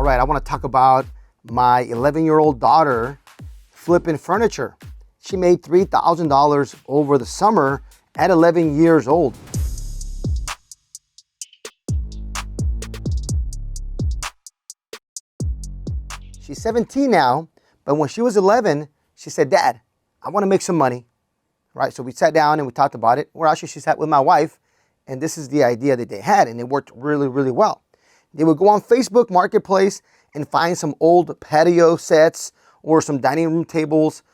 All right, I want to talk about my 11-year-old daughter flipping furniture. She made $3,000 over the summer at 11 years old. She's 17 now, but when she was 11, she said, "Dad, I want to make some money." Right? So we sat down and we talked about it. Or actually, she sat with my wife, and this is the idea that they had, and it worked really, really well. They would go on Facebook Marketplace and find some old patio sets or some dining room tables.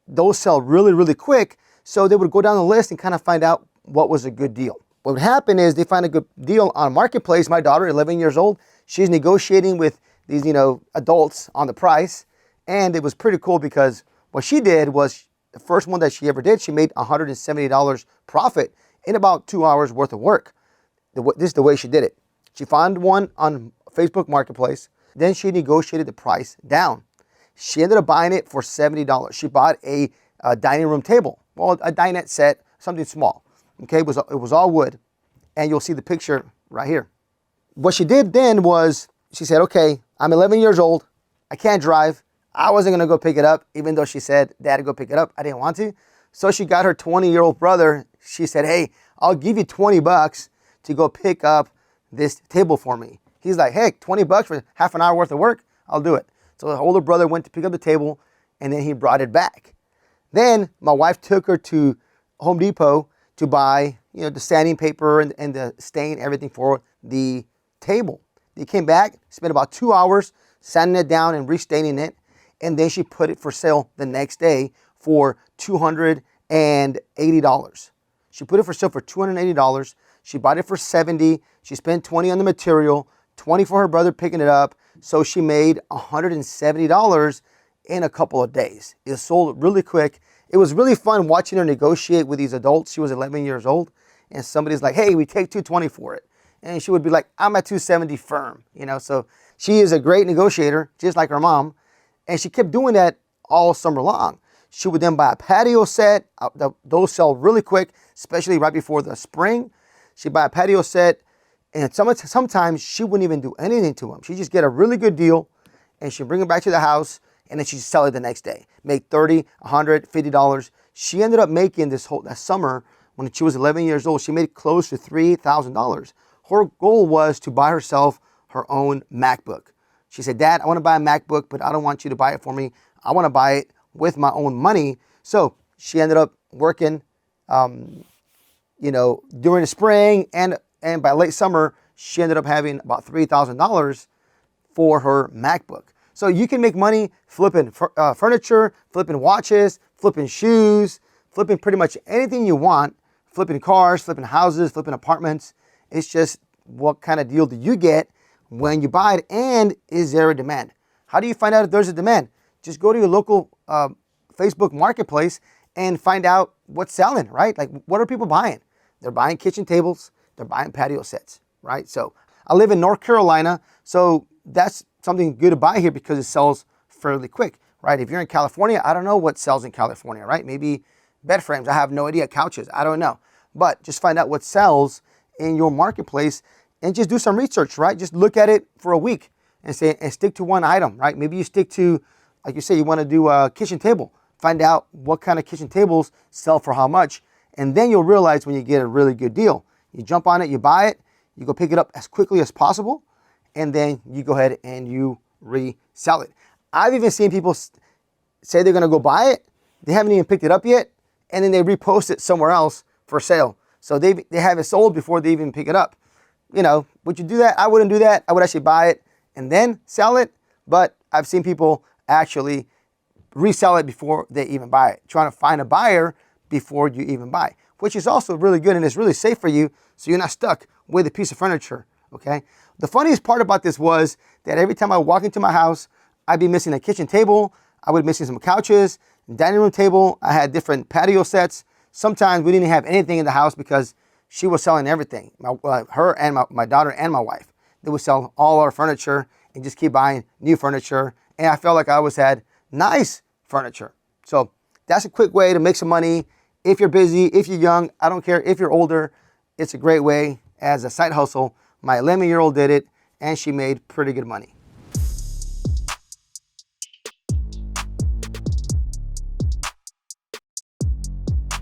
Those sell really, really quick. So they would go down the list and kind of find out what was a good deal. What would happen is they find a good deal on Marketplace. My daughter, 11 years old, she's negotiating with these, adults on the price. And it was pretty cool because what she did was the first one that she ever did, she made $170 profit in about 2 hours worth of work. This is the way she did it. She found one on Facebook Marketplace. Then she negotiated the price down. She ended up buying it for $70. She bought a dining room table, well, a dinette set, something small. Okay, it was all wood, and you'll see the picture right here. What she did then was she said, "Okay, I'm 11 years old. I can't drive. I wasn't gonna go pick it up, even though she said, 'Dad, go pick it up.' I didn't want to." So she got her 20-year-old brother. She said, "Hey, I'll give you 20 bucks to go pick up this table for me." He's like, "Hey, 20 bucks for half an hour worth of work? I'll do it." So the older brother went to pick up the table, and then he brought it back. Then my wife took her to Home Depot to buy, the sanding paper and the stain, everything for the table. They came back, spent about 2 hours sanding it down and restaining it, and then she put it for sale the next day for $280. She put it for sale for $280. She bought it for $70. She spent $20 on the material, $20 for her brother picking it up. So she made $170 in a couple of days. It sold really quick. It was really fun watching her negotiate with these adults. She was 11 years old, and somebody's like, "Hey, we take $220 for it." And she would be like, "I'm at $270 firm." So she is a great negotiator, just like her mom. And she kept doing that all summer long. She would then buy a patio set. Those sell really quick, especially right before the spring. She'd buy a patio set, and sometimes she wouldn't even do anything to them. She'd just get a really good deal, and she'd bring it back to the house, and then she'd sell it the next day. Make $30, $100, $50. She ended up making that summer, when she was 11 years old, she made close to $3,000. Her goal was to buy herself her own MacBook. She said, "Dad, I want to buy a MacBook, but I don't want you to buy it for me. I want to buy it with my own money." So she ended up working, during the spring, and by late summer, she ended up having about $3,000 for her MacBook. So you can make money flipping furniture, flipping watches, flipping shoes, flipping pretty much anything you want, flipping cars, flipping houses, flipping apartments. It's just what kind of deal do you get when you buy it, and is there a demand? How do you find out if there's a demand? Just go to your local Facebook Marketplace and find out what's selling, right? Like, what are people buying? They're buying kitchen tables, they're buying patio sets, right? So I live in North Carolina, so that's something good to buy here because it sells fairly quick, right? If you're in California, I don't know what sells in California, right? Maybe bed frames, I have no idea, couches, I don't know. But just find out what sells in your marketplace and just do some research, right? Just look at it for a week and stick to one item, right? Maybe you stick to, like you say, you want to do a kitchen table. Find out what kind of kitchen tables sell for how much, and then you'll realize when you get a really good deal. You jump on it, you buy it, you go pick it up as quickly as possible, and then you go ahead and you resell it. I've even seen people say they're going to go buy it, they haven't even picked it up yet, and then they repost it somewhere else for sale. So they have it sold before they even pick it up. Would you do that? I wouldn't do that. I would actually buy it and then sell it. But I've seen people actually resell it before they even buy it, trying to find a buyer before you even buy, which is also really good, and it's really safe for you, so you're not stuck with a piece of furniture, okay? The funniest part about this was that every time I walk into my house, I'd be missing a kitchen table, I would be missing some couches, dining room table, I had different patio sets. Sometimes we didn't have anything in the house because she was selling everything, her and my daughter and my wife. They would sell all our furniture and just keep buying new furniture, and I felt like I always had nice furniture. So that's a quick way to make some money. If you're busy, if you're young, I don't care if you're older, it's a great way as a side hustle. My 11-year-old did it, and she made pretty good money.